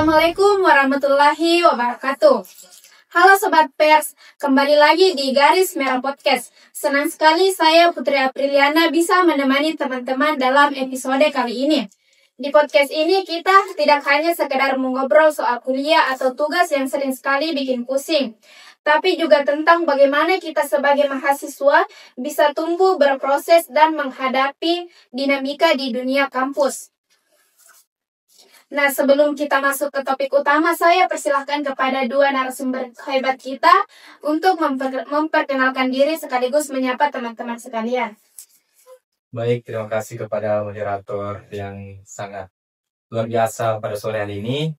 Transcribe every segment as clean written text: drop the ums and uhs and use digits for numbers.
Assalamualaikum warahmatullahi wabarakatuh. Halo Sobat Pers, kembali lagi di Garis Merah Podcast. Senang sekali saya Putri Apriliana bisa menemani teman-teman dalam episode kali ini. Di podcast ini kita tidak hanya sekedar mengobrol soal kuliah atau tugas yang sering sekali bikin pusing, tapi juga tentang bagaimana kita sebagai mahasiswa bisa tumbuh, berproses, dan menghadapi dinamika di dunia kampus. Nah, sebelum kita masuk ke topik utama, saya persilahkan kepada dua narasumber hebat kita untuk memperkenalkan diri sekaligus menyapa teman-teman sekalian. Baik, terima kasih kepada moderator yang sangat luar biasa pada sore hari ini.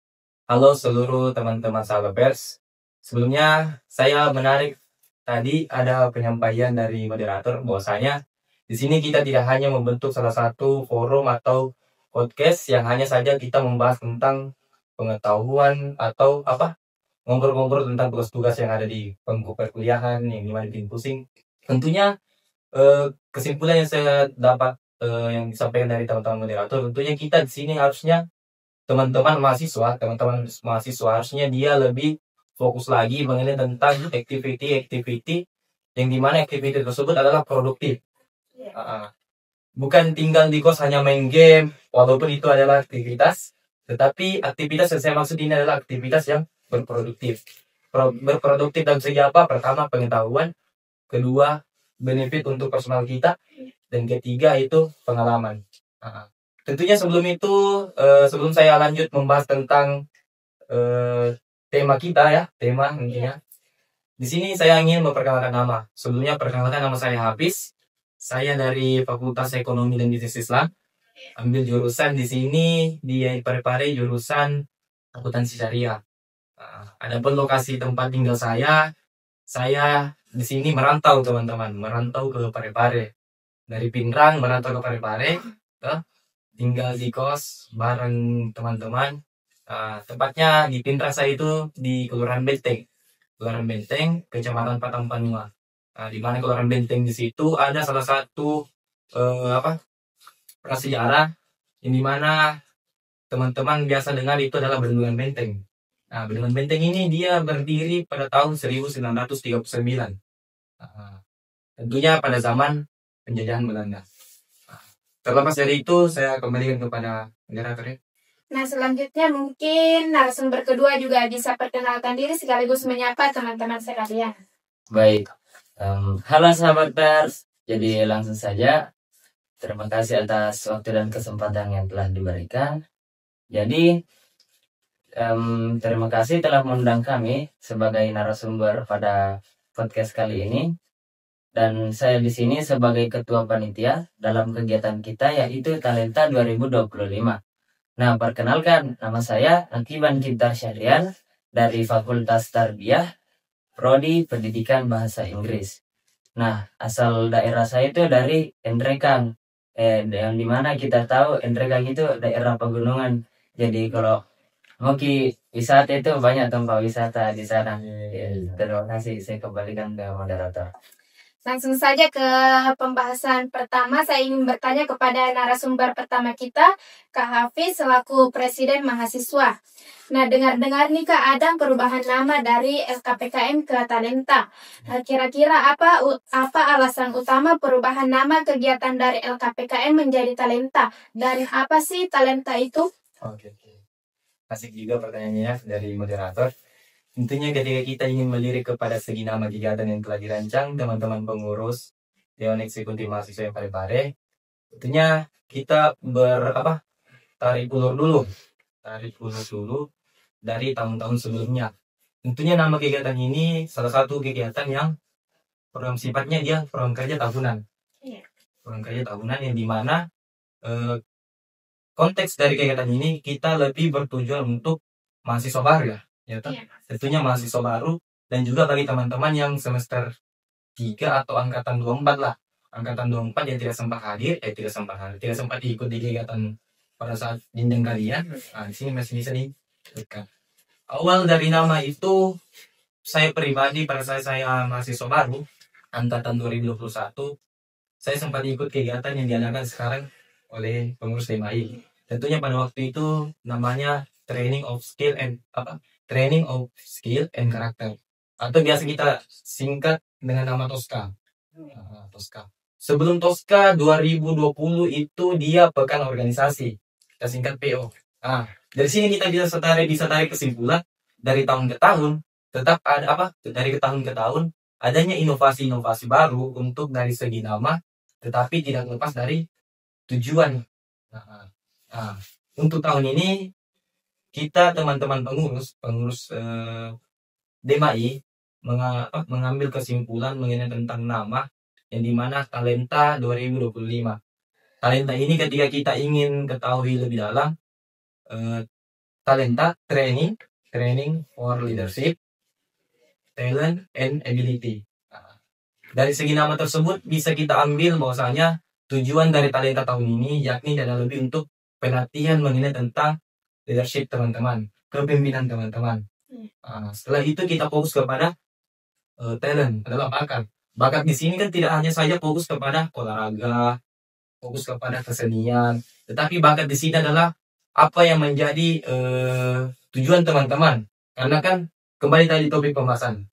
Halo seluruh teman-teman sahabat pers. Sebelumnya saya menarik tadi ada penyampaian dari moderator bahwasanya di sini kita tidak hanya membentuk salah satu forum atau podcast yang hanya saja kita membahas tentang pengetahuan atau ngobrol-ngobrol tentang tugas-tugas yang ada di bangku perkuliahan yang dimana bikin pusing. Tentunya kesimpulan yang saya dapat yang disampaikan dari teman-teman moderator, tentunya kita di sini harusnya teman-teman mahasiswa harusnya dia lebih fokus lagi mengenai tentang activity yang dimana activity tersebut adalah produktif. Bukan tinggal di kos hanya main game, walaupun itu adalah aktivitas, tetapi aktivitas yang saya maksud ini adalah aktivitas yang berproduktif. Berproduktif dalam segi apa? Pertama, pengetahuan. Kedua, benefit untuk personal kita. Dan ketiga, itu pengalaman. Tentunya sebelum itu, sebelum saya lanjut membahas tentang tema kita ya, tema intinya. Di sini saya ingin memperkenalkan nama. Sebelumnya perkenalkan nama saya Hafiz. Saya dari Fakultas Ekonomi dan Bisnis Islam. Ambil jurusan di sini di Parepare jurusan akuntansi syariah. Adapun lokasi tempat tinggal saya di sini merantau teman-teman, merantau ke Parepare. Dari Pinrang merantau ke Parepare, tinggal di kos bareng teman-teman. Tempatnya di Pinrang saya itu di Kelurahan Benteng, Kecamatan Patampanua. Di mana Kelurahan Benteng di situ ada salah satu prasejarah yang dimana teman-teman biasa dengar itu adalah Bendungan Benteng. Nah, Bendungan Benteng ini dia berdiri pada tahun 1939. Tentunya pada zaman penjajahan Belanda. Terlepas dari itu, saya kembalikan kepada moderator. Nah, selanjutnya mungkin narasumber kedua juga bisa perkenalkan diri sekaligus menyapa teman-teman sekalian. Baik, halo sahabat pers. Jadi langsung saja, terima kasih atas waktu dan kesempatan yang telah diberikan. Jadi terima kasih telah mengundang kami sebagai narasumber pada podcast kali ini. Dan saya di sini sebagai ketua panitia dalam kegiatan kita yaitu Talenta 2025. Nah, perkenalkan, nama saya Akiban Cinta Syahrian dari Fakultas Tarbiyah, Prodi Pendidikan Bahasa Inggris. Nah, asal daerah saya itu dari Endrekang. Yang dimana kita tahu Endrekang itu daerah pegunungan. Jadi kalau mau wisata itu banyak tempat wisata di sana. Terima kasih, saya kembalikan ke moderator. Langsung saja ke pembahasan pertama. Saya ingin bertanya kepada narasumber pertama kita, Kak Hafiz selaku Presiden Mahasiswa. Nah, dengar-dengar nih Kak, ada perubahan nama dari LKPKM ke Talenta. Kira-kira apa alasan utama perubahan nama kegiatan dari LKPKM menjadi Talenta? Dan apa sih Talenta itu? Oke. Asik juga pertanyaannya dari moderator. Tentunya ketika kita ingin melirik kepada segi nama kegiatan yang telah dirancang teman-teman pengurus Dewan Eksekutif Mahasiswa yang Parepare, tentunya kita tarik ulur dulu dari tahun-tahun sebelumnya. Tentunya nama kegiatan ini salah satu kegiatan yang program sifatnya dia program kerja tahunan. Program kerja tahunan yang dimana konteks dari kegiatan ini kita lebih bertujuan untuk mahasiswa baru ya. Tentunya mahasiswa baru dan juga bagi teman-teman yang semester 3 atau angkatan 24 lah. Angkatan 24 yang tidak sempat ikut di kegiatan pada saat jenjang kalian. Nah, di sini masih bisa diikutkan. Awal dari nama itu saya pribadi pada saat saya mahasiswa baru angkatan 2021, saya sempat ikut kegiatan yang diadakan sekarang oleh pengurus DMAI. Tentunya pada waktu itu namanya training of skill and karakter, atau biasa kita singkat dengan nama Tosca. Tosca. Sebelum Tosca 2020 itu dia pekan organisasi, kita singkat PO. Dari sini kita bisa tarik kesimpulan dari tahun ke tahun tetap ada dari tahun ke tahun adanya inovasi-inovasi baru untuk dari segi nama, tetapi tidak lepas dari tujuan. Untuk tahun ini kita teman-teman pengurus DMAI mengambil kesimpulan mengenai tentang nama yang dimana Talenta 2025. Talenta ini ketika kita ingin ketahui lebih dalam, Talenta training for leadership, talent and ability. Dari segi nama tersebut bisa kita ambil bahwasanya tujuan dari Talenta tahun ini yakni adalah lebih untuk pelatihan mengenai tentang leadership teman-teman, kepemimpinan teman-teman. Setelah itu kita fokus kepada talent adalah bakat. Bakat di sini kan tidak hanya saja fokus kepada olahraga, fokus kepada kesenian, tetapi bakat di sini adalah apa yang menjadi tujuan teman-teman. Karena kan kembali tadi topik pembahasan.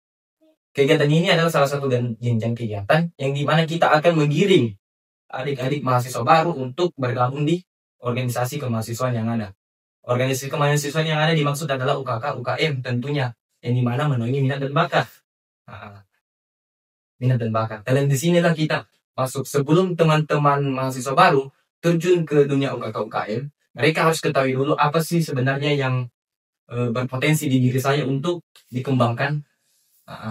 Kegiatan ini adalah salah satu jenjang kegiatan yang dimana kita akan menggiring adik-adik mahasiswa baru untuk bergabung di organisasi kemahasiswaan yang ada. Organisasi kemahasiswaan yang ada dimaksud adalah UKK, UKM tentunya, yang dimana memenuhi minat dan bakat. Minat dan bakat. Dan di sinilah kita masuk. Sebelum teman-teman mahasiswa baru terjun ke dunia UKK, UKM, mereka harus ketahui dulu apa sih sebenarnya yang berpotensi di diri saya untuk dikembangkan.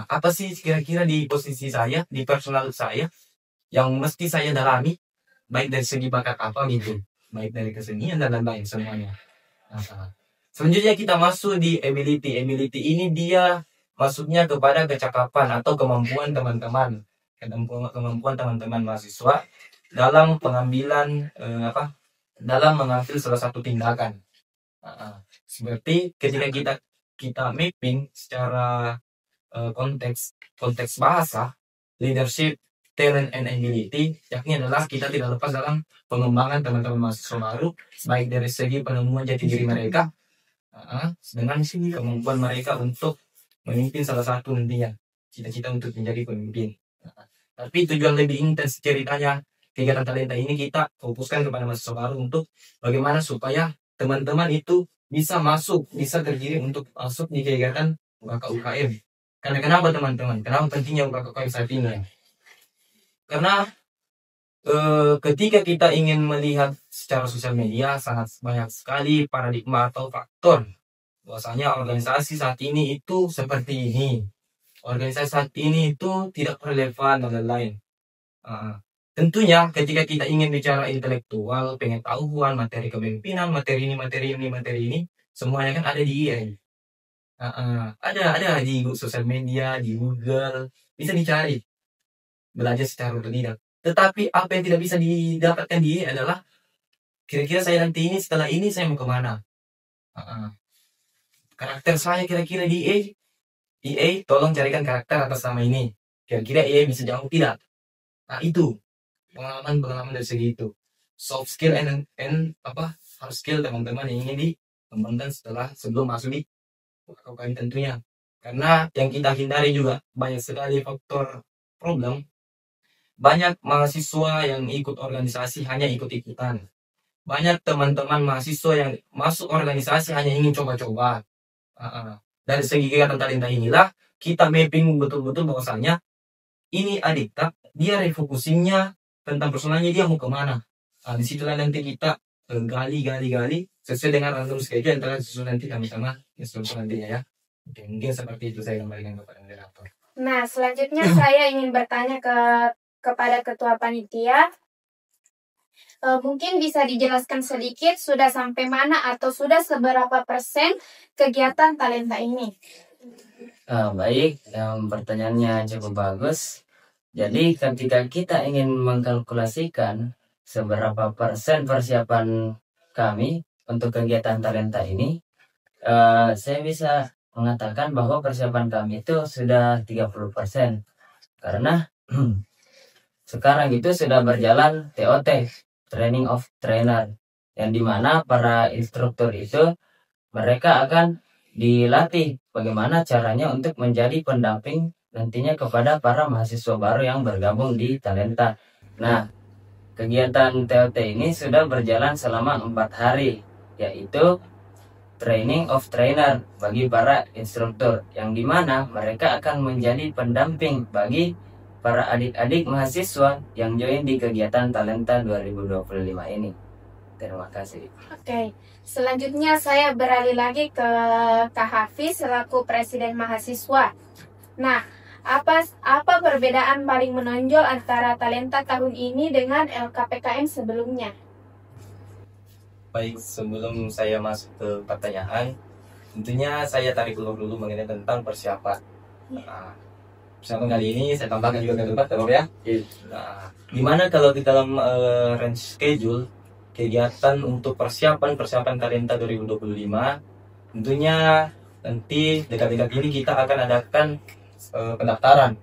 Apa sih kira-kira di posisi saya, di personal saya, yang mesti saya dalami, baik dari segi bakat apa gitu, baik dari kesenian dan lain-lain semuanya. Selanjutnya kita masuk di ability. Ability ini dia masuknya kepada kecakapan atau kemampuan teman-teman mahasiswa dalam pengambilan dalam mengambil salah satu tindakan. Seperti ketika kita mapping secara konteks bahasa, leadership, talent and ability, yakni adalah kita tidak lepas dalam pengembangan teman-teman mahasiswa baru, baik dari segi penemuan jati diri mereka, dengan kemampuan mereka untuk memimpin salah satu nantinya, cita-cita untuk menjadi pemimpin. Tapi tujuan lebih intens ceritanya kegiatan Talenta ini kita fokuskan kepada mahasiswa baru untuk bagaimana supaya teman-teman itu bisa tergiring untuk masuk di kegiatan UKK UKM. Karena kenapa teman-teman? Kenapa pentingnya UKK UKM saat ini? Karena ketika kita ingin melihat secara sosial media sangat banyak sekali paradigma atau faktor bahwasanya organisasi saat ini itu seperti ini, organisasi saat ini itu tidak relevan dan lain-lain. Tentunya ketika kita ingin bicara intelektual, pengetahuan, materi kepemimpinan, materi ini, semuanya kan ada di IA. Ada di sosial media, di Google, bisa dicari, belajar secara otodidak. Tetapi apa yang tidak bisa didapatkan di IA adalah kira-kira saya nanti ini setelah ini saya mau kemana? Karakter saya kira-kira di EA tolong carikan karakter atas nama ini. Kira-kira EA bisa jauh tidak? Itu pengalaman dari segi itu. Soft skill and hard skill teman-teman yang ingin dikembangkan sebelum masuk di UKM tentunya. Karena yang kita hindari juga banyak sekali faktor problem. Banyak mahasiswa yang ikut organisasi hanya ikut-ikutan. Banyak teman-teman mahasiswa yang masuk organisasi hanya ingin coba-coba. Dari segi kegiatan Talenta inilah kita mapping betul-betul bahwasanya ini Adikta, dia refocusingnya tentang personalnya, dia mau kemana. Disitulah nanti kita gali sesuai dengan random schedule antara susun nanti kami sama instruktur nantinya ya. Oke, mungkin seperti itu saya kembalikan kepada moderator. Nah, selanjutnya saya ingin bertanya kepada ketua panitia. Mungkin bisa dijelaskan sedikit sudah sampai mana atau sudah seberapa persen kegiatan Talenta ini? Baik, pertanyaannya cukup bagus. Jadi ketika kita ingin mengkalkulasikan seberapa persen persiapan kami untuk kegiatan Talenta ini, saya bisa mengatakan bahwa persiapan kami itu sudah 30%. Karena sekarang itu sudah berjalan TOT, Training of Trainer, yang dimana para instruktur itu mereka akan dilatih bagaimana caranya untuk menjadi pendamping nantinya kepada para mahasiswa baru yang bergabung di Talenta. Nah, kegiatan TOT ini sudah berjalan selama 4 hari, yaitu training of trainer bagi para instruktur, yang dimana mereka akan menjadi pendamping bagi para adik-adik mahasiswa yang join di kegiatan Talenta 2025 ini. Terima kasih. Oke, selanjutnya saya beralih lagi ke Kak Hafiz selaku Presiden Mahasiswa. Nah, apa perbedaan paling menonjol antara Talenta tahun ini dengan LKPKM sebelumnya? Baik, sebelum saya masuk ke pertanyaan, tentunya saya tarik dulu mengenai tentang persiapan. Nah, persiapan kali ini saya tambahkan juga ke depan, ya. Nah, gimana kalau di dalam range schedule kegiatan untuk persiapan Talenta 2025, tentunya nanti dekat-dekat ini kita akan adakan pendaftaran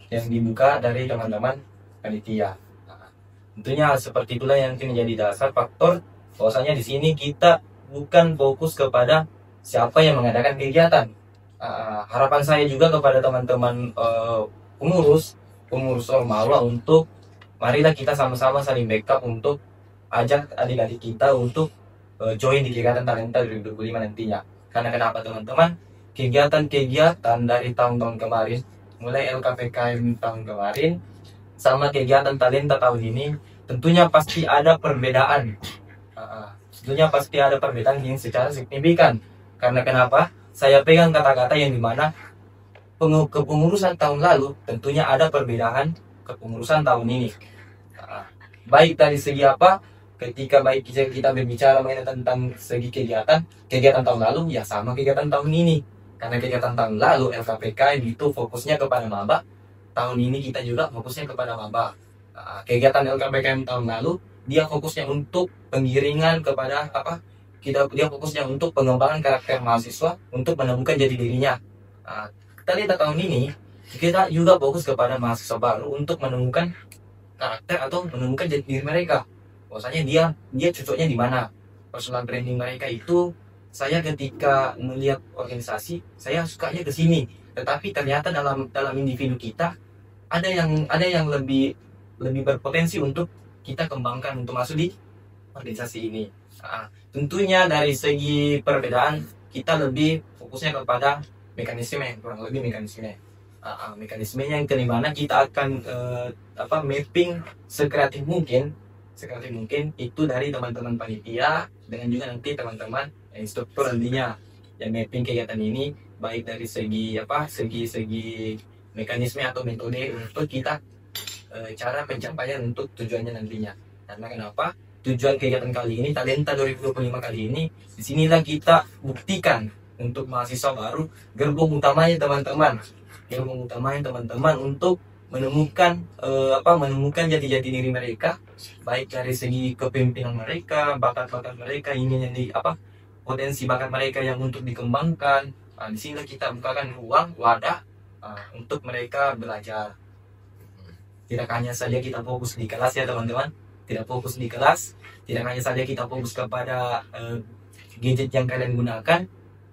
yang dibuka dari teman-teman panitia. Nah, tentunya seperti itulah yang menjadi dasar faktor bahwasanya di sini kita bukan fokus kepada siapa yang mengadakan kegiatan. Harapan saya juga kepada teman-teman pengurus Ormawa untuk marilah kita sama-sama saling backup untuk ajak adik-adik kita untuk join di kegiatan Talenta 2025 nantinya. Karena kenapa teman-teman? Kegiatan dari tahun-tahun kemarin, mulai LKPKM tahun kemarin sama kegiatan Talenta tahun ini, tentunya pasti ada perbedaan. Tentunya pasti ada perbedaan yang secara signifikan. Karena kenapa? Saya pegang kata-kata yang dimana kepengurusan tahun lalu tentunya ada perbedaan kepengurusan tahun ini. Baik dari segi apa? Ketika baik kita berbicara mengenai tentang segi kegiatan tahun lalu ya sama kegiatan tahun ini. Karena kegiatan tahun lalu LKPKM itu fokusnya kepada maba, tahun ini kita juga fokusnya kepada maba. Kegiatan LKPKM tahun lalu dia fokusnya untuk penggiringan kepada apa? Dia fokusnya untuk pengembangan karakter mahasiswa untuk menemukan jati dirinya. Kita lihat tahun ini kita juga fokus kepada mahasiswa baru untuk menemukan karakter atau menemukan jati diri mereka. Bahwasanya dia cocoknya di mana. Personal branding mereka itu, saya ketika melihat organisasi saya sukanya ke sini, tetapi ternyata dalam individu kita ada yang lebih berpotensi untuk kita kembangkan untuk masuk di organisasi ini. Tentunya dari segi perbedaan kita lebih fokusnya kepada mekanisme, kurang lebih mekanisme. Mekanismenya yang dimana kita akan mapping sekreatif mungkin itu dari teman-teman panitia dengan juga nanti teman-teman instruktur nantinya yang mapping kegiatan ini, baik dari segi mekanisme atau metode untuk kita cara pencapaian untuk tujuannya nantinya. Karena kenapa? Tujuan kegiatan kali ini, Talenta 2025 kali ini, disinilah kita buktikan untuk mahasiswa baru gerbong utamanya teman-teman untuk menemukan jati-jati diri mereka, baik dari segi kepemimpinan mereka, bakat-bakat mereka, potensi bakat mereka yang untuk dikembangkan. Di sini kita bukakan ruang wadah untuk mereka belajar. Tidak hanya saja kita fokus di kelas ya teman-teman, tidak hanya saja kita fokus kepada gadget yang kalian gunakan,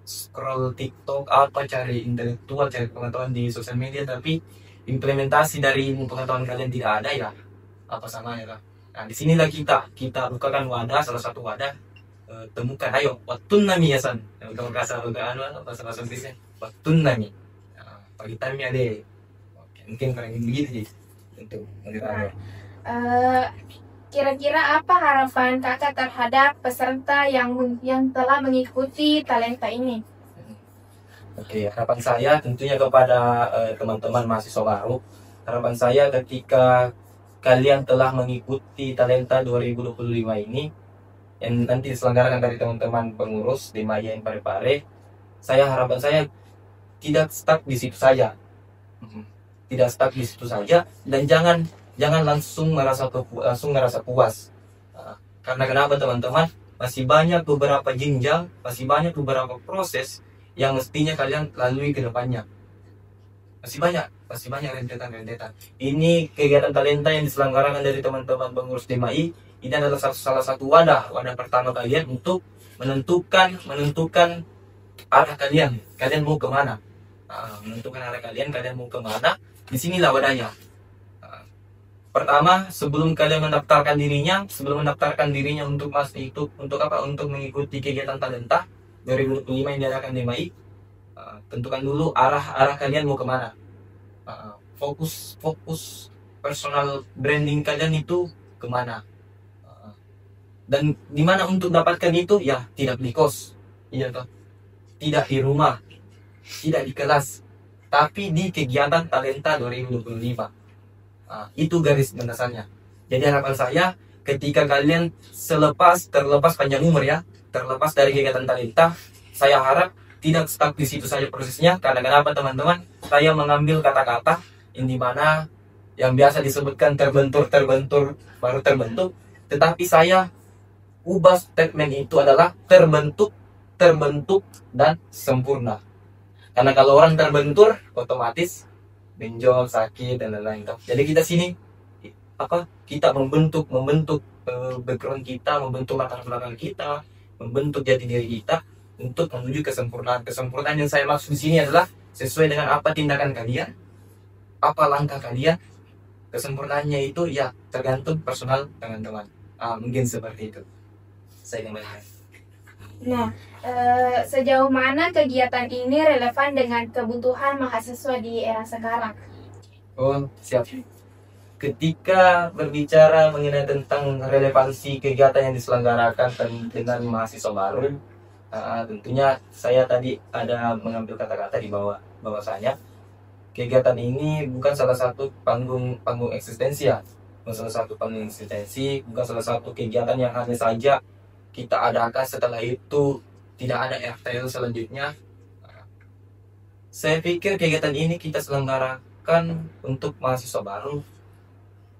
scroll TikTok, cari intelektual, cari pengetahuan di sosial media, tapi implementasi dari ilmu pengetahuan kalian tidak ada ya, apa samanya lah. Nah, disinilah kita bukakan wadah, salah satu wadah, temukan, ayo, watun nami ya san, kalau bahasa Inggrisnya, watun nami, pagi tami ada, mungkin kurang begitu sih, untuk kira-kira apa harapan kakak terhadap peserta yang telah mengikuti Talenta ini? Oke, harapan saya tentunya kepada teman-teman mahasiswa baru. Harapan saya ketika kalian telah mengikuti Talenta 2025 ini, yang nanti diselenggarakan dari teman-teman pengurus di Mayen Parepare, harapan saya tidak stuck di situ saja. Dan jangan langsung merasa puas. Karena kenapa teman-teman? Masih banyak beberapa jenjang, masih banyak beberapa proses yang mestinya kalian lalui ke depannya. Masih banyak rentetan. Ini kegiatan Talenta yang diselenggarakan dari teman-teman pengurus DMAI. Ini adalah salah satu wadah pertama kalian untuk menentukan arah kalian mau kemana. Menentukan arah kalian mau kemana. Disinilah wadahnya. Pertama, sebelum mendaftarkan dirinya untuk untuk mengikuti kegiatan talenta 2025 yang diadakan di MAI, tentukan dulu arah kalian mau kemana. Fokus personal branding kalian itu kemana. Dan dimana untuk dapatkan itu, ya tidak di kos, iya toh, tidak di rumah, tidak di kelas, tapi di kegiatan talenta 2025. Itu garis batasannya. Jadi harapan saya, ketika kalian terlepas panjang umur ya, terlepas dari kegiatan talenta, saya harap tidak stuck di situ saja prosesnya. Karena kenapa teman-teman? Saya mengambil kata-kata yang dimana yang biasa disebutkan terbentur baru terbentuk, tetapi saya ubah statement itu adalah terbentuk dan sempurna. Karena kalau orang terbentur, otomatis benjol, sakit dan lain-lain. Jadi kita kita membentuk background kita, membentuk latar belakang kita, membentuk jati diri kita untuk menuju kesempurnaan. Kesempurnaan yang saya maksud di sini adalah sesuai dengan apa tindakan kalian, apa langkah kalian. Kesempurnaannya itu ya tergantung personal teman-teman. Mungkin seperti itu. Saya kembali. Nah, sejauh mana kegiatan ini relevan dengan kebutuhan mahasiswa di era sekarang? Oh, siap. Ketika berbicara mengenai tentang relevansi kegiatan yang diselenggarakan dengan mahasiswa baru, tentunya saya tadi ada mengambil kata-kata di bahwasanya kegiatan ini bukan salah satu panggung eksistensi ya, bukan salah satu kegiatan yang hanya saja kita adakan, setelah itu tidak ada RTL selanjutnya. Saya pikir kegiatan ini kita selenggarakan untuk mahasiswa baru.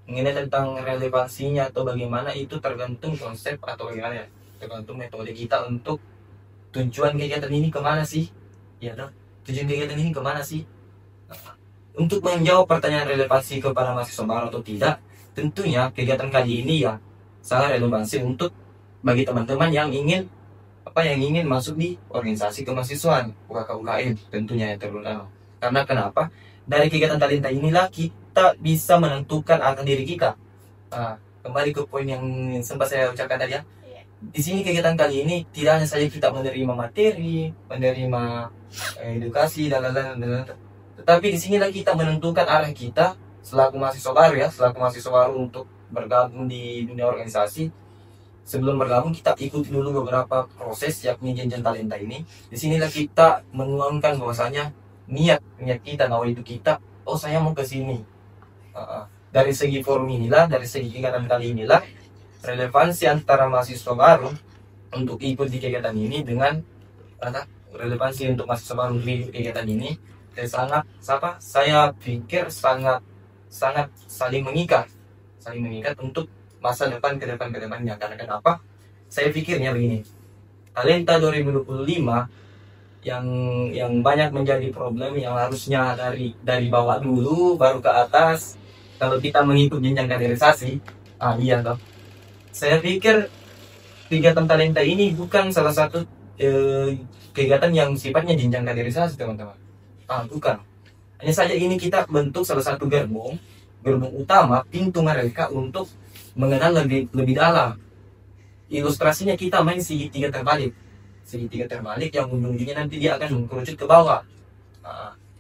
Mengenai tentang relevansinya atau bagaimana, itu tergantung konsep atau bagaimana ya, tergantung metode kita untuk tujuan kegiatan ini kemana sih, ya dong, tujuan kegiatan ini kemana sih. Untuk menjawab pertanyaan relevansi kepada mahasiswa baru atau tidak, tentunya kegiatan kali ini ya sangat relevansi untuk bagi teman-teman yang ingin masuk di organisasi kemahasiswaan, UKM tentunya yang terutama. Karena kenapa? Dari kegiatan talenta inilah kita bisa menentukan arah diri kita. Kembali ke poin yang sempat saya ucapkan tadi ya. Di sini kegiatan kali ini tidak hanya saja kita menerima materi, menerima edukasi dan lain-lain, tetapi di sinilah kita menentukan arah kita selaku mahasiswa baru untuk bergabung di dunia organisasi. Sebelum bergabung, kita ikuti dulu beberapa proses, yakni jenjang talenta ini. Di sinilah kita menuangkan bahwasanya niat kita, nawaitu kita, saya mau ke sini. Dari segi forum inilah, dari segi kegiatan kali inilah, relevansi antara mahasiswa baru untuk ikut di kegiatan ini dengan relevansi untuk mahasiswa baru di kegiatan ini, saya pikir sangat saling mengikat untuk masa depan ke depannya. Karena kenapa? Saya pikirnya begini, talenta 2025 yang banyak menjadi problem, yang harusnya dari bawah dulu baru ke atas kalau kita mengikut jenjang kaderisasi. Iya toh. Saya pikir kegiatan talenta ini bukan salah satu kegiatan yang sifatnya jenjang kaderisasi, teman-teman. Bukan. Hanya saja ini kita bentuk salah satu gerbong utama, pintu mereka untuk mengenal lebih dalam. Ilustrasinya kita main segitiga terbalik yang ujung-ujungnya nanti dia akan mengkerucut ke bawah.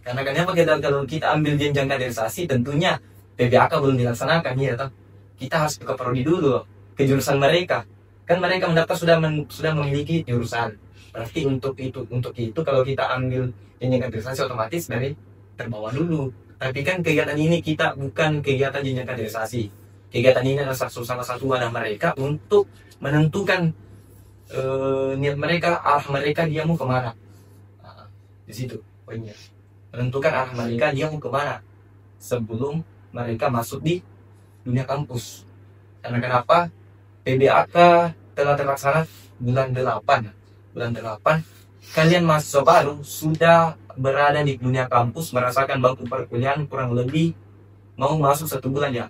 Karena kenapa kalau kita ambil jenjang kaderisasi, tentunya PBAK belum dilaksanakan ya toh. Kita harus ke prodi dulu, ke jurusan mereka. Kan mereka mendaftar sudah memiliki jurusan. Berarti untuk itu kalau kita ambil jenjang kaderisasi otomatis dari terbawah dulu. Tapi kan kegiatan ini kita bukan kegiatan jenjang kaderisasi. Kegiatan ini adalah salah satu wadah mereka untuk menentukan niat mereka, arah mereka dia mau kemana. Di situ poinnya, menentukan arah mereka dia mau kemana sebelum mereka masuk di dunia kampus. Karena kenapa? PBAK telah terlaksana bulan 8. Kalian mahasiswa baru sudah berada di dunia kampus, merasakan bangku perkuliahan kurang lebih mau masuk 1 bulan ya.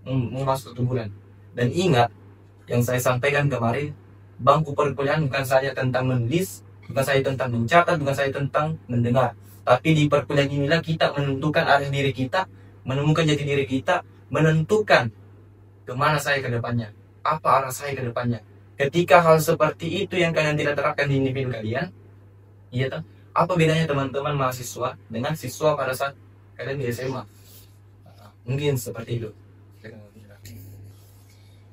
Mau masuk 1 bulan. Dan ingat yang saya sampaikan kemarin, bangku perkuliahan bukan saja tentang menulis, bukan saja tentang mencatat, bukan saja tentang mendengar. Tapi di perkuliahan inilah kita menentukan arah diri kita, menemukan jati diri kita, menentukan kemana saya ke depannya, apa arah saya ke depannya. Ketika hal seperti itu yang kalian tidak terapkan di individu kalian, iya toh? Apa bedanya teman-teman mahasiswa dengan siswa pada saat kalian di SMA? Mungkin seperti itu.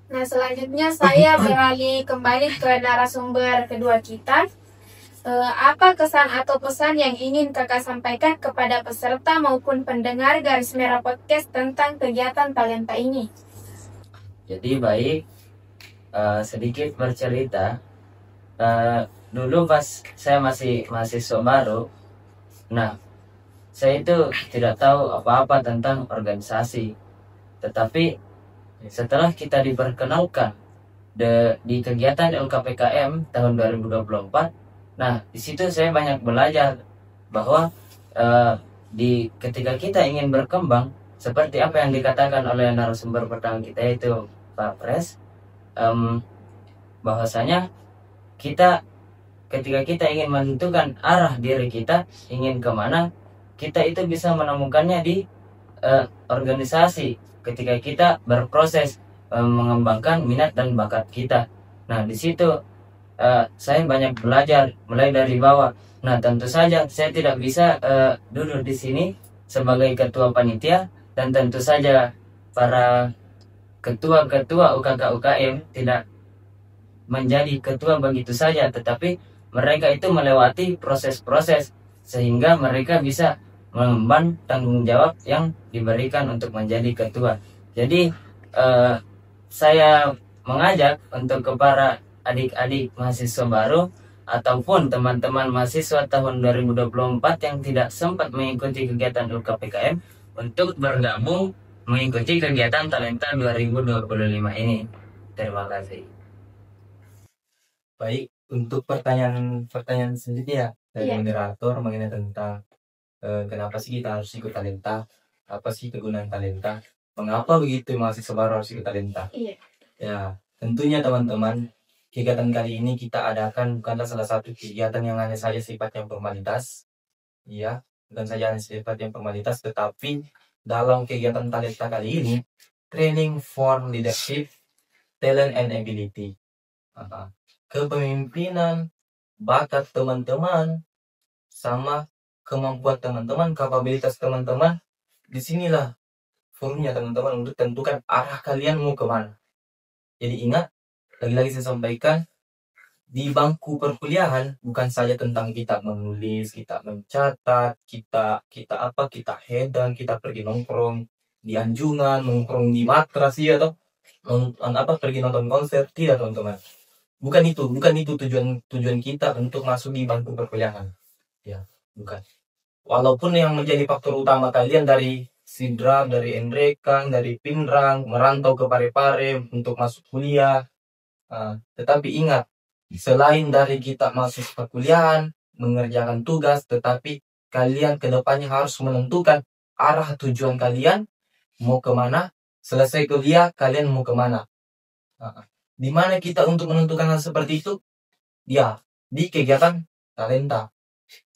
Nah, selanjutnya saya beralih kembali ke narasumber kedua kita. Apa kesan atau pesan yang ingin kakak sampaikan kepada peserta maupun pendengar Garis Merah Podcast tentang kegiatan talenta ini? Jadi baik, sedikit bercerita. Dulu pas saya masih mahasiswa baru, nah saya itu tidak tahu apa-apa tentang organisasi. Tetapi setelah kita diperkenalkan di kegiatan LKPKM tahun 2024, nah di situ saya banyak belajar bahwa ketika kita ingin berkembang, seperti apa yang dikatakan oleh narasumber pertama kita yaitu Pak Pres, bahwasanya ketika kita ingin menentukan arah diri kita ingin kemana, kita itu bisa menemukannya di organisasi ketika kita berproses mengembangkan minat dan bakat kita. Nah di situ saya banyak belajar mulai dari bawah. Nah tentu saja saya tidak bisa duduk di sini sebagai ketua panitia, dan tentu saja para ketua-ketua UKK UKM tidak menjadi ketua begitu saja, tetapi mereka itu melewati proses-proses sehingga mereka bisa mengemban tanggung jawab yang diberikan untuk menjadi ketua. Jadi saya mengajak untuk kepada adik-adik mahasiswa baru ataupun teman-teman mahasiswa tahun 2024 yang tidak sempat mengikuti kegiatan UKPKM untuk bergabung mengikuti kegiatan Talenta 2025 ini. Terima kasih. Baik, untuk pertanyaan selanjutnya dari moderator mengenai tentang kenapa sih kita harus ikut talenta, apa sih kegunaan talenta, mengapa begitu mahasiswa baru harus ikut talenta? Iya. Ya, tentunya teman-teman, kegiatan kali ini kita adakan bukanlah salah satu kegiatan yang hanya saja sifatnya formalitas, ya, bukan saja hanya sifatnya formalitas, tetapi dalam kegiatan talenta kali ini, training for leadership, talent and ability. Kepemimpinan, bakat teman-teman, sama kemampuan teman-teman, kapabilitas teman-teman, disinilah forumnya teman-teman untuk tentukan arah kalian mau kemana. Jadi ingat, lagi-lagi saya sampaikan, di bangku perkuliahan bukan saja tentang kita menulis, kita mencatat, kita hedon, kita pergi nongkrong di Anjungan, nongkrong di Matras, ya toh, pergi nonton konser, tidak teman-teman. Bukan itu tujuan kita untuk masuk di bangku perkuliahan. Ya, bukan. Walaupun yang menjadi faktor utama kalian dari Sidrap, dari Endrekang, dari Pinrang, merantau ke Parepare untuk masuk kuliah. Tetapi ingat, selain dari kita masuk perkuliahan, mengerjakan tugas, tetapi kalian kedepannya harus menentukan arah tujuan kalian mau kemana. Selesai kuliah, kalian mau kemana. Di mana kita untuk menentukan hal seperti itu? Ya, di kegiatan talenta.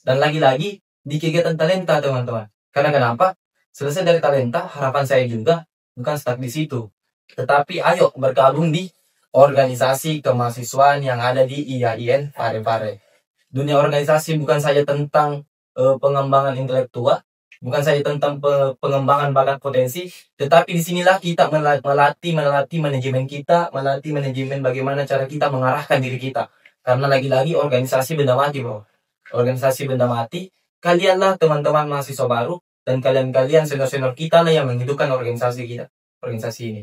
Dan lagi-lagi di kegiatan talenta, teman-teman. Karena kenapa? Selesai dari talenta, harapan saya juga bukan stuck di situ. Tetapi ayo bergabung di organisasi kemahasiswaan yang ada di IAIN Parepare. Dunia organisasi bukan saja tentang pengembangan intelektual, bukan saja tentang pengembangan bakat potensi, tetapi disinilah kita melatih manajemen kita, melatih manajemen bagaimana cara kita mengarahkan diri kita. Karena lagi-lagi organisasi benda mati, bro. Organisasi benda mati, kalianlah teman-teman mahasiswa baru, dan kalian senior-senior kita lah yang menghidupkan organisasi kita, organisasi ini.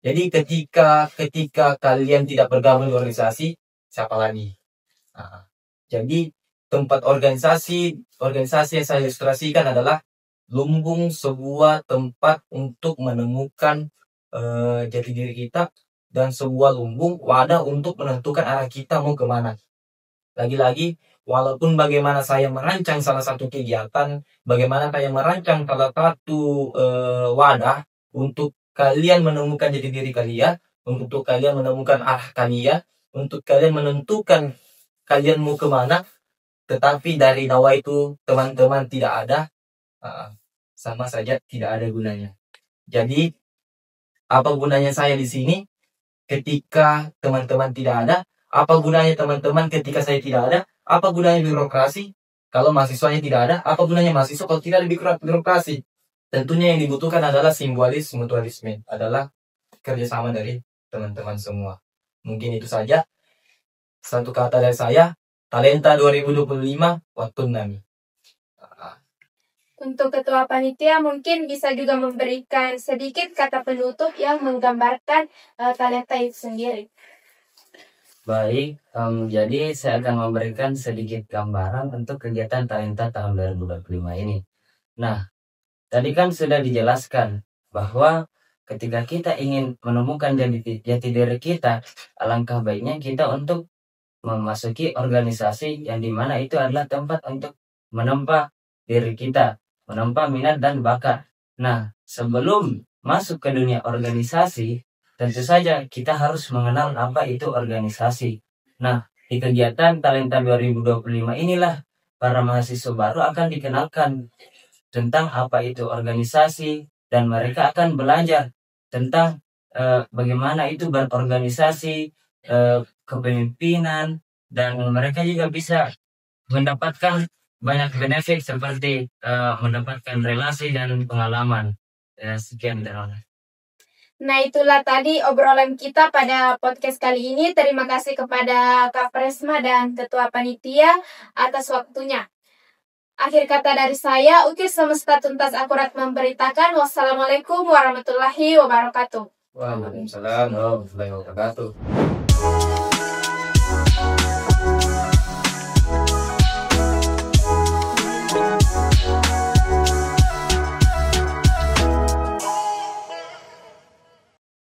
Jadi ketika kalian tidak bergabung di organisasi, siapa lagi? Jadi tempat organisasi yang saya ilustrasikan adalah lumbung, sebuah tempat untuk menemukan jati diri kita, dan sebuah lumbung, wadah untuk menentukan arah kita mau kemana. Lagi-lagi, walaupun bagaimana saya merancang salah satu kegiatan, bagaimana saya merancang salah satu wadah untuk kalian menemukan jati diri kalian, untuk kalian menemukan arah kalian, untuk kalian menentukan kalian mau kemana, tetapi dari dakwah itu teman-teman tidak ada, sama saja tidak ada gunanya. Jadi apa gunanya saya di sini ketika teman-teman tidak ada? Apa gunanya teman-teman ketika saya tidak ada? Apa gunanya birokrasi kalau mahasiswanya tidak ada? Apa gunanya mahasiswa kalau tidak ada birokrasi? Tentunya yang dibutuhkan adalah simbolis mutualisme, adalah kerjasama dari teman-teman semua. Mungkin itu saja. Satu kata dari saya, Talenta 2025, waktu Nami. Untuk ketua panitia mungkin bisa juga memberikan sedikit kata penutup yang menggambarkan talenta itu sendiri. Baik, jadi saya akan memberikan sedikit gambaran untuk kegiatan Talenta tahun 2025 ini. Nah, tadi kan sudah dijelaskan bahwa ketika kita ingin menemukan jati diri kita, alangkah baiknya kita untuk memasuki organisasi yang dimana itu adalah tempat untuk menempa diri kita, menempa minat dan bakat. Nah, sebelum masuk ke dunia organisasi, tentu saja kita harus mengenal apa itu organisasi. Nah, di kegiatan Talenta 2025 inilah para mahasiswa baru akan dikenalkan tentang apa itu organisasi, dan mereka akan belajar tentang bagaimana itu berorganisasi, kepemimpinan, dan mereka juga bisa mendapatkan banyak benefit seperti mendapatkan relasi dan pengalaman. Sekian terima kasih. Nah, itulah tadi obrolan kita pada podcast kali ini. Terima kasih kepada Kak Presma dan Ketua Panitia atas waktunya. Akhir kata dari saya, Ukir Semesta Tuntas Akurat memberitakan wassalamualaikum warahmatullahi wabarakatuh. Waalaikumsalam warahmatullahi wabarakatuh.